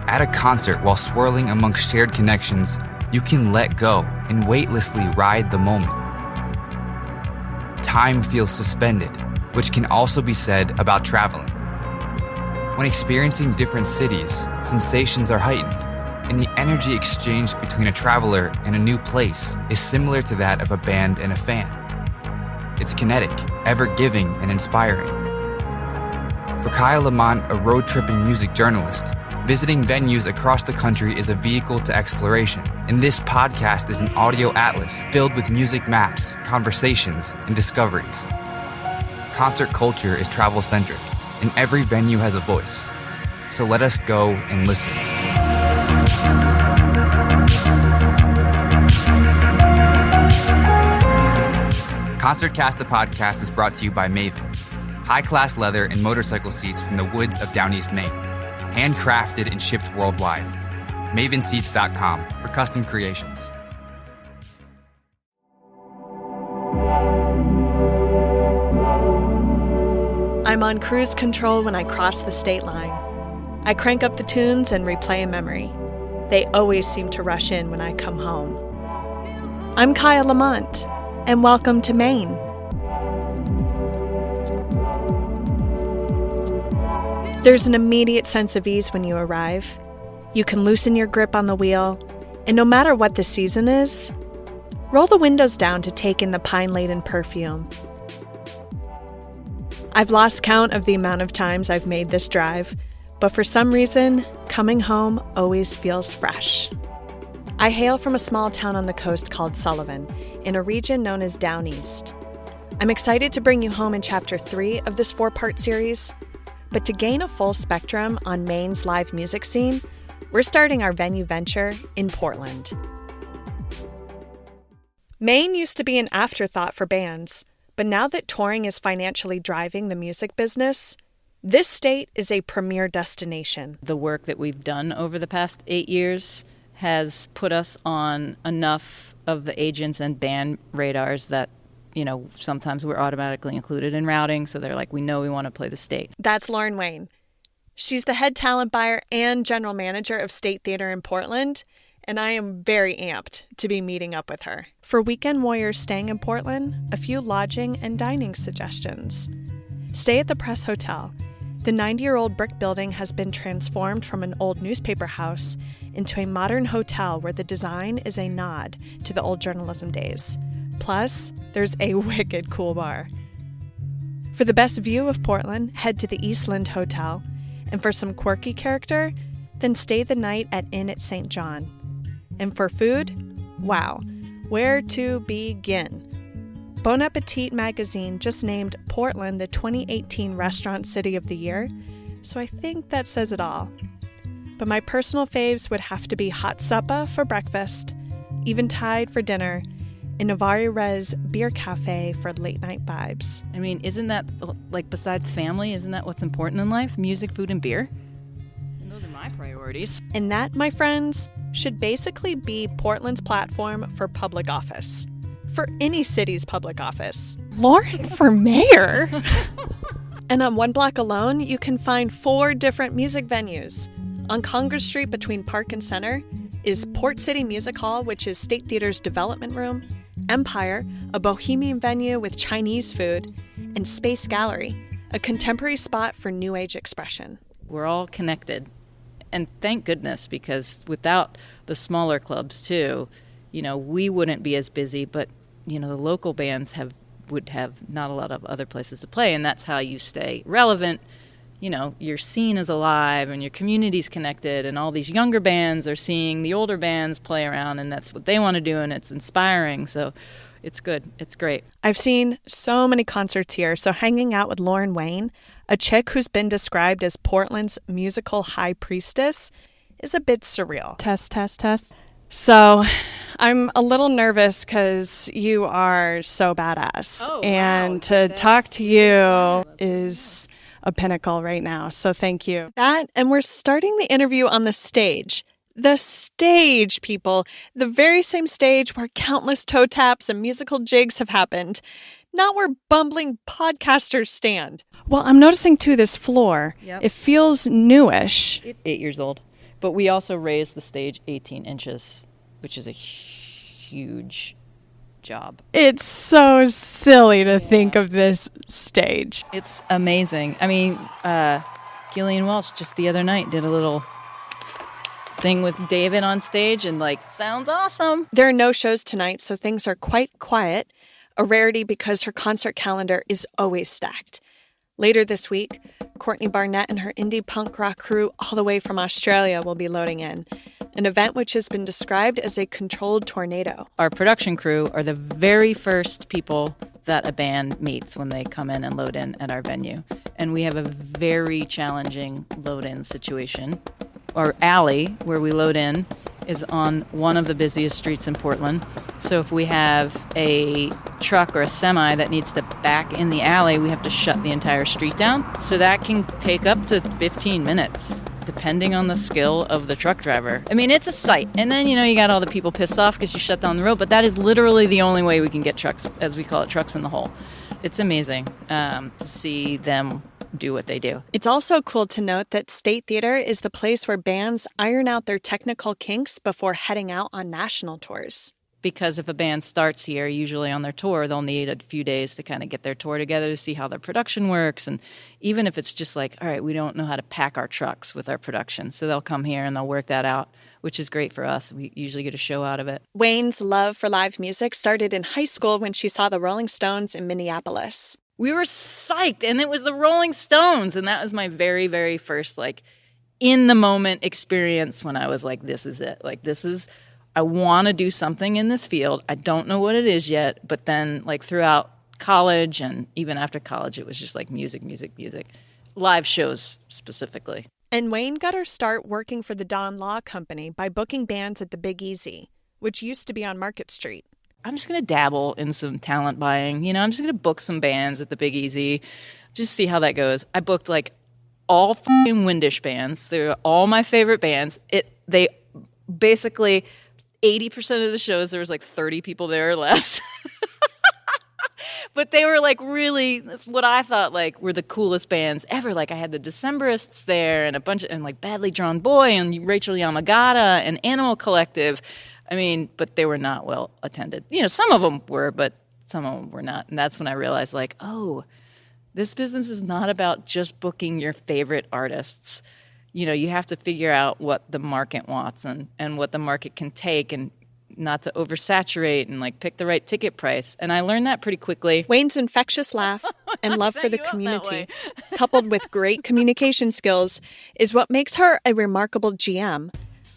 At a concert, while swirling amongst shared connections, you can let go and weightlessly ride the moment. Time feels suspended, which can also be said about traveling. When experiencing different cities, sensations are heightened, and the energy exchange between a traveler and a new place is similar to that of a band and a fan. It's kinetic, ever-giving, and inspiring. For Kyle Lamont, a road-tripping music journalist, visiting venues across the country is a vehicle to exploration, and this podcast is an audio atlas filled with music maps, conversations, and discoveries. Concert culture is travel-centric, and every venue has a voice. So let us go and listen. ConcertCast, the podcast, is brought to you by Maven. High-class leather and motorcycle seats from the woods of Down East Maine. Handcrafted and shipped worldwide. MavenSeats.com for custom creations. I'm on cruise control when I cross the state line. I crank up the tunes and replay a memory. They always seem to rush in when I come home. I'm Kyle Lamont, and welcome to Maine. There's an immediate sense of ease when you arrive. You can loosen your grip on the wheel, and no matter what the season is, roll the windows down to take in the pine-laden perfume. I've lost count of the amount of times I've made this drive, but for some reason, coming home always feels fresh. I hail from a small town on the coast called Sullivan, in a region known as Down East. I'm excited to bring you home in Chapter 3 of this 4-part series, but to gain a full spectrum on Maine's live music scene, we're starting our venue venture in Portland. Maine used to be an afterthought for bands, but now that touring is financially driving the music business, this state is a premier destination. The work that we've done over the past 8 years has put us on enough of the agents and band radars that, you know, sometimes we're automatically included in routing, so they're like, we know we want to play the state. That's Lauren Wayne. She's the head talent buyer and general manager of State Theater in Portland, and I am very amped to be meeting up with her. For weekend warriors staying in Portland, a few lodging and dining suggestions. Stay at the Press Hotel. The 90-year-old brick building has been transformed from an old newspaper house into a modern hotel where the design is a nod to the old journalism days. Plus, there's a wicked cool bar. For the best view of Portland, head to the Eastland Hotel. And for some quirky character, then stay the night at Inn at St. John. And for food, wow, where to begin? Bon Appetit magazine just named Portland the 2018 Restaurant City of the Year, so I think that says it all. But my personal faves would have to be Hot Suppa for breakfast, Eventide for dinner, and Vemorii Res Beer Cafe for late-night vibes. I mean, isn't that, like, besides family, isn't that what's important in life? Music, food, and beer? And those are my priorities. And that, my friends, should basically be Portland's platform for public office. For any city's public office. Lauren for mayor? And on one block alone, you can find 4 different music venues. On Congress Street between Park and Center is Port City Music Hall, which is State Theater's development room, Empire, a bohemian venue with Chinese food, and Space Gallery, a contemporary spot for new age expression. We're all connected. And thank goodness, because without the smaller clubs too, you know, we wouldn't be as busy, but, you know, the local bands would have not a lot of other places to play, and that's how you stay relevant. You know, your scene is alive and your community's connected, and all these younger bands are seeing the older bands play around, and that's what they want to do, and it's inspiring. So it's good. It's great. I've seen so many concerts here, so hanging out with Lauren Wayne, a chick who's been described as Portland's musical high priestess, is a bit surreal. Test. So I'm a little nervous because you are so badass. Oh, and wow. to talk to you is a pinnacle right now. So thank you. And we're starting the interview on the stage. The stage, people. The very same stage where countless toe taps and musical jigs have happened. Not where bumbling podcasters stand. Well, I'm noticing too this floor. Yep. It feels newish. 8 years old. But we also raised the stage 18 inches, which is a huge job. It's so silly to think of this stage. It's amazing. I mean, Gillian Welch just the other night did a little thing with David on stage and sounds awesome. There are no shows tonight, so things are quite quiet, a rarity because her concert calendar is always stacked. Later this week, Courtney Barnett and her indie punk rock crew all the way from Australia will be loading in, an event which has been described as a controlled tornado. Our production crew are the very first people that a band meets when they come in and load in at our venue. And we have a very challenging load-in situation. Our alley, where we load in, is on one of the busiest streets in Portland. So if we have a truck or a semi that needs to back in the alley, we have to shut the entire street down. So that can take up to 15 minutes, depending on the skill of the truck driver. I mean, it's a sight. And then, you got all the people pissed off because you shut down the road, but that is literally the only way we can get trucks, as we call it, trucks in the hole. It's amazing to see them do what they do. It's also cool to note that State Theater is the place where bands iron out their technical kinks before heading out on national tours. Because if a band starts here, usually on their tour, they'll need a few days to kind of get their tour together to see how their production works. And even if it's just all right, we don't know how to pack our trucks with our production. So they'll come here and they'll work that out, which is great for us. We usually get a show out of it. Wayne's love for live music started in high school when she saw the Rolling Stones in Minneapolis. We were psyched, and it was the Rolling Stones. And that was my very, very first, in-the-moment experience when I was this is it. I want to do something in this field. I don't know what it is yet, but then, throughout college and even after college, it was just, music, music, music. Live shows, specifically. And Wayne got her start working for the Don Law Company by booking bands at the Big Easy, which used to be on Market Street. I'm just going to dabble in some talent buying. I'm just going to book some bands at the Big Easy, just see how that goes. I booked all fucking Windish bands. They're all my favorite bands. They basically 80% of the shows there was 30 people there or less. But they were really what I thought were the coolest bands ever. I had the Decemberists there and a bunch of and Badly Drawn Boy and Rachel Yamagata and Animal Collective. I mean, but they were not well attended. Some of them were, but some of them were not. And that's when I realized, oh, this business is not about just booking your favorite artists. You have to figure out what the market wants and what the market can take and not to oversaturate and pick the right ticket price. And I learned that pretty quickly. Wayne's infectious laugh and love for the community, coupled with great communication skills, is what makes her a remarkable GM.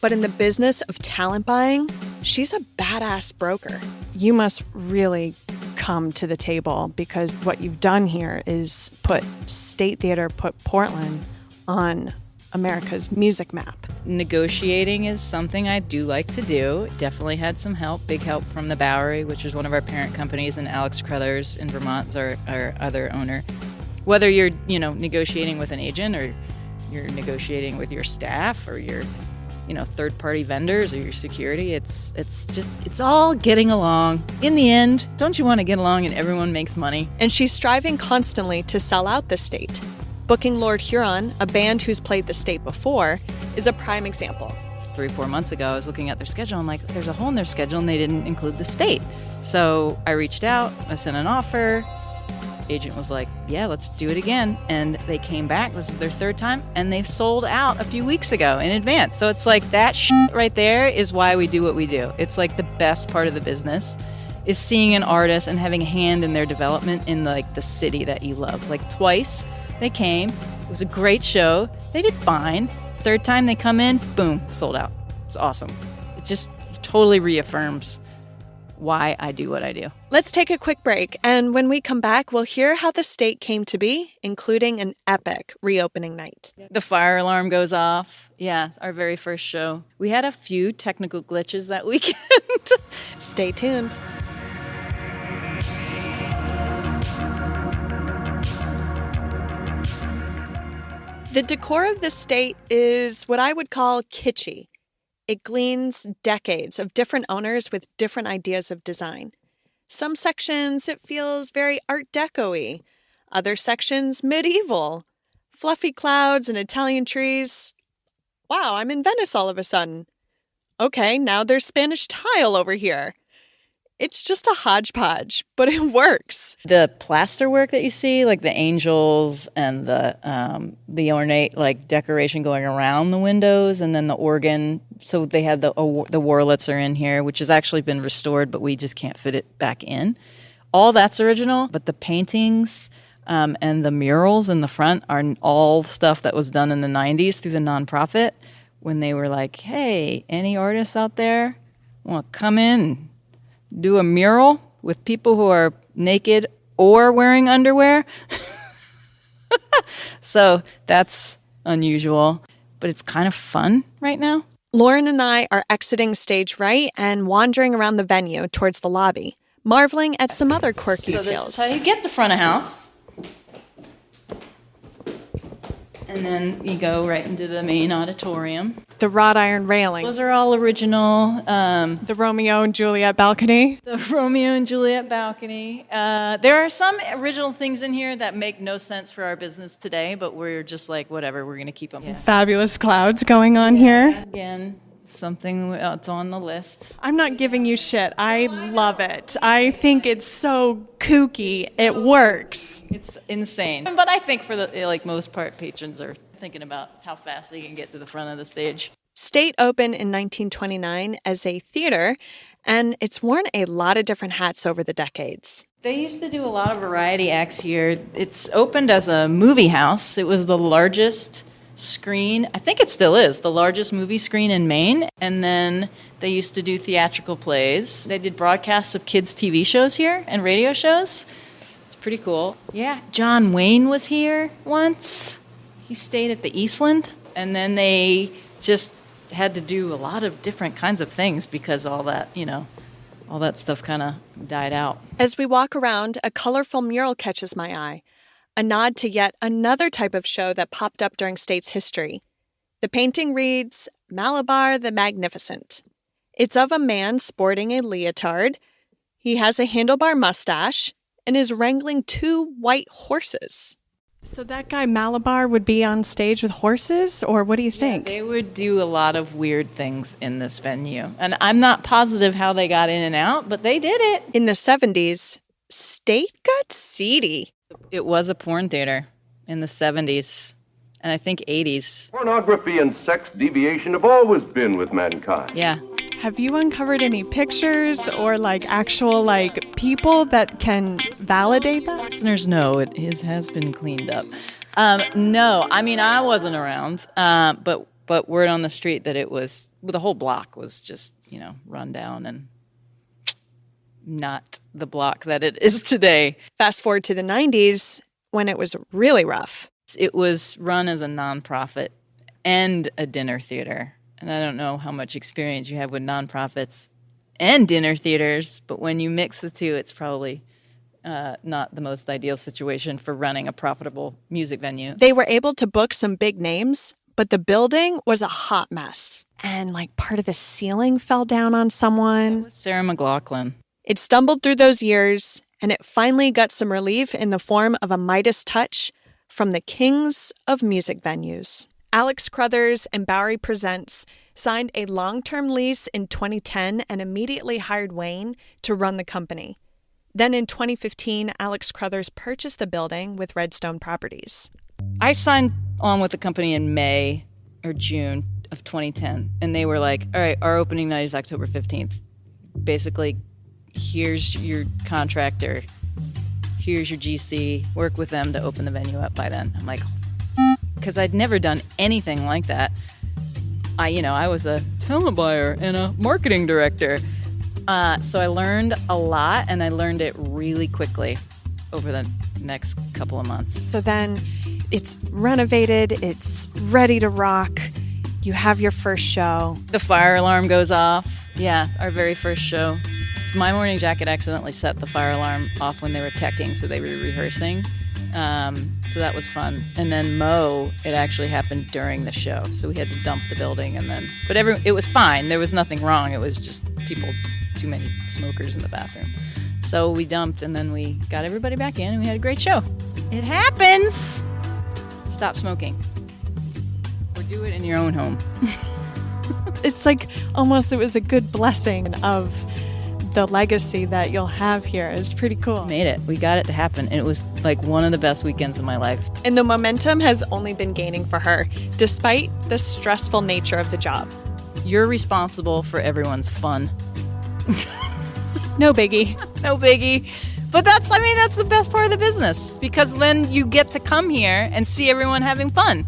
But in the business of talent buying, she's a badass broker. You must really come to the table because what you've done here is put State Theater, put Portland on America's music map. Negotiating is something I do like to do. Definitely had some help, big help from the Bowery, which is one of our parent companies, and Alex Crothers in Vermont is our other owner. Whether you're, negotiating with an agent or you're negotiating with your staff or your third-party vendors or your security. It's all getting along. In the end, don't you want to get along and everyone makes money? And she's striving constantly to sell out the state. Booking Lord Huron, a band who's played the state before, is a prime example. 3 or 4 months ago, I was looking at their schedule. I'm there's a hole in their schedule and they didn't include the state. So I reached out, I sent an offer. Agent was yeah, let's do it again. And they came back. This is their 3rd time. And they've sold out a few weeks ago in advance. So it's that shit right there is why we do what we do. It's the best part of the business is seeing an artist and having a hand in their development in the city that you love. Twice they came. It was a great show. They did fine. 3rd time they come in, boom, sold out. It's awesome. It just totally reaffirms why I do what I do. Let's take a quick break, and when we come back, we'll hear how the state came to be, including an epic reopening night. The fire alarm goes off. Yeah, our very first show. We had a few technical glitches that weekend. Stay tuned. The decor of the state is what I would call kitschy. It gleans decades of different owners with different ideas of design. Some sections, it feels very Art Deco-y. Other sections, medieval. Fluffy clouds and Italian trees. Wow, I'm in Venice all of a sudden. Okay, now there's Spanish tile over here. It's just a hodgepodge, but it works. The plaster work that you see, like the angels and the ornate like decoration going around the windows, and then the organ. So they have the Warlets are in here, which has actually been restored, but we just can't fit it back in. All that's original, but the paintings and the murals in the front are all stuff that was done in the 90s through the nonprofit when they were like, hey, any artists out there want to come in and do a mural with people who are naked or wearing underwear? So that's unusual, but it's kind of fun right now. Lauren and I are exiting stage right and wandering around the venue towards the lobby, marveling at some other quirky details. This is how you get to front of house. And then you go right into the main auditorium. The wrought iron railing. Those are all original. The Romeo and Juliet balcony. The Romeo and Juliet balcony. There are some original things in here that make no sense for our business today, but we're just like, whatever, we're going to keep them. Yeah. Fabulous clouds going on here. Again, something that's on the list. I'm not giving you shit. I love it. I think it's so kooky. It works. It's insane. But I think for the most part, patrons are thinking about how fast they can get to the front of the stage. State opened in 1929 as a theater, and it's worn a lot of different hats over the decades. They used to do a lot of variety acts here. It's opened as a movie house. It was the largest screen, I think it still is, the largest movie screen in Maine. And then they used to do theatrical plays. They did broadcasts of kids' TV shows here and radio shows. It's pretty cool. Yeah, John Wayne was here once. He stayed at the Eastland. And then they just had to do a lot of different kinds of things because all that stuff kind of died out. As we walk around, a colorful mural catches my eye. A nod to yet another type of show that popped up during State's history. The painting reads, Malabar the Magnificent. It's of a man sporting a leotard. He has a handlebar mustache and is wrangling 2 white horses. So that guy Malabar would be on stage with horses, or what do you think? They would do a lot of weird things in this venue. And I'm not positive how they got in and out, but they did it. In the 70s, State got seedy. It was a porn theater in the 70s and I think 80s. Pornography and sex deviation have always been with mankind. Yeah. Have you uncovered any pictures or actual people that can validate that? Listeners know it has been cleaned up. No, I mean, I wasn't around, but word on the street that the whole block was just, run down and not the block that it is today. Fast forward to the 90s when it was really rough. It was run as a nonprofit and a dinner theater. And I don't know how much experience you have with nonprofits and dinner theaters, but when you mix the two, it's probably not the most ideal situation for running a profitable music venue. They were able to book some big names, but the building was a hot mess. And part of the ceiling fell down on someone. That was Sarah McLachlan. It stumbled through those years, and it finally got some relief in the form of a Midas touch from the kings of music venues. Alex Crothers and Bowery Presents signed a long-term lease in 2010 and immediately hired Wayne to run the company. Then in 2015, Alex Crothers purchased the building with Redstone Properties. I signed on with the company in May or June of 2010, and they were like, all right, our opening night is October 15th. Basically, here's your contractor, here's your GC, work with them to open the venue up by then. I'm like, because I'd never done anything like that. I was a talent buyer and a marketing director. So I learned a lot, and I learned it really quickly over the next couple of months. So then it's renovated, it's ready to rock. You have your first show. The fire alarm goes off. Yeah, our very first show. My Morning Jacket accidentally set the fire alarm off when they were teching, so they were rehearsing. So that was fun. And then it actually happened during the show, so we had to dump the building, but it was fine. There was nothing wrong. It was just too many smokers in the bathroom. So we dumped, and then we got everybody back in, and we had a great show. It happens. Stop smoking. We're Do it in your own home. It's like almost it was a good blessing of the legacy that you'll have here. It's pretty cool. Made it. We got it to happen. And it was like one of the best weekends of my life. And the momentum has only been gaining for her, despite the stressful nature of the job. You're responsible for everyone's fun. No biggie. No biggie. But that's the best part of the business, because then you get to come here and see everyone having fun.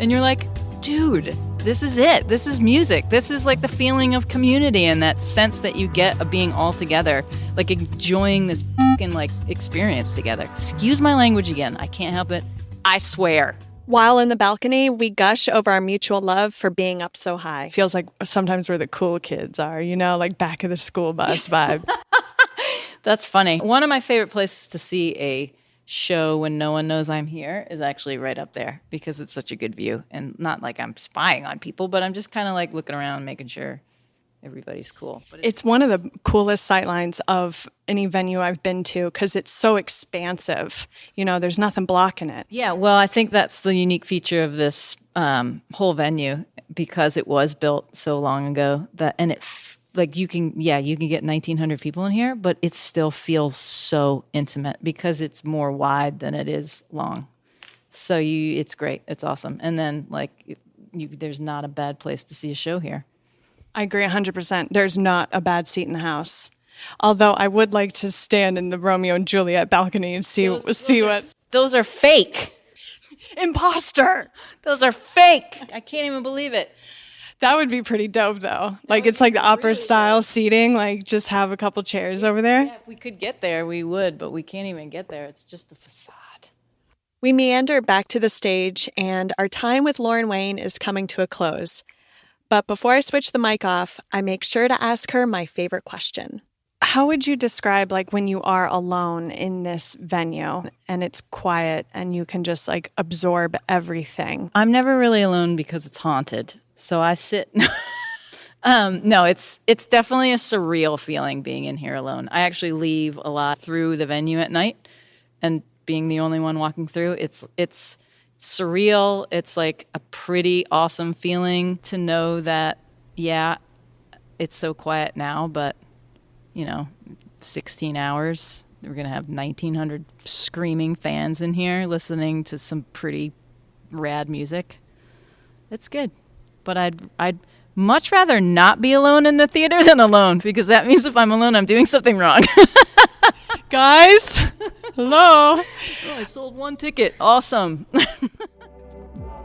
And you're like, dude, this is it. This is music. This is like the feeling of community and that sense that you get of being all together, like enjoying this fucking like experience together. Excuse my language again. I can't help it. I swear. While in the balcony, we gush over our mutual love for being up so high. Feels like sometimes where the cool kids are, like back of the school bus vibe. That's funny. One of my favorite places to see a show when no one knows I'm here is actually right up there, because it's such a good view. And not like I'm spying on people, but I'm just kind of like looking around, making sure everybody's cool. But it's one of the coolest sightlines of any venue I've been to, because it's so expansive. There's nothing blocking it. Yeah, well, I think that's the unique feature of this whole venue, because it was built so long ago you can get 1,900 people in here, but it still feels so intimate because it's more wide than it is long. So it's great. It's awesome. And then there's not a bad place to see a show here. I agree 100%. There's not a bad seat in the house. Although I would like to stand in the Romeo and Juliet balcony and see what. Those are fake. Imposter. Those are fake. I can't even believe it. That would be pretty dope, though. It's like the opera style seating. Just have a couple chairs over there. Yeah, if we could get there, we would, but we can't even get there. It's just a facade. We meander back to the stage, and our time with Lauren Wayne is coming to a close. But before I switch the mic off, I make sure to ask her my favorite question. How would you describe when you are alone in this venue and it's quiet and you can just absorb everything? I'm never really alone because it's haunted. So I sit. No, it's definitely a surreal feeling being in here alone. I actually leave a lot through the venue at night, and being the only one walking through, it's surreal. It's like a pretty awesome feeling to know that, yeah, it's so quiet now, but 16 hours, we're going to have 1,900 screaming fans in here listening to some pretty rad music. It's good. But I'd much rather not be alone in the theater than alone, because that means if I'm alone, I'm doing something wrong. Guys, hello. Oh, I sold one ticket. Awesome.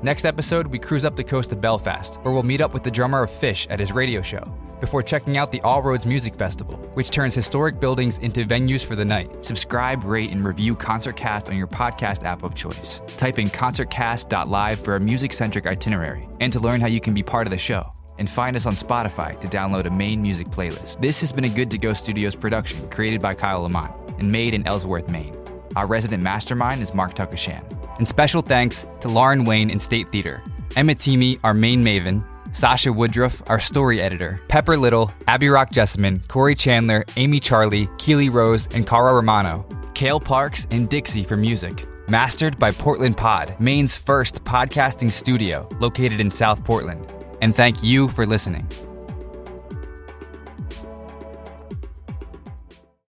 Next episode, we cruise up the coast of Belfast, where we'll meet up with the drummer of Fish at his radio show, before checking out the All Roads Music Festival, which turns historic buildings into venues for the night. Subscribe, rate, and review ConcertCast on your podcast app of choice. Type in concertcast.live for a music-centric itinerary, and to learn how you can be part of the show. And find us on Spotify to download a Maine music playlist. This has been a Good To Go Studios production created by Kyle Lamont and made in Ellsworth, Maine. Our resident mastermind is Mark Tuckashan. And special thanks to Lauren Wayne and State Theater, Emma Teamy, our Maine maven, Sasha Woodruff, our story editor, Pepper Little, Abby Rock Jessamine, Corey Chandler, Amy Charlie, Keely Rose, and Cara Romano, Kale Parks, and Dixie for music. Mastered by Portland Pod, Maine's first podcasting studio located in South Portland. And thank you for listening.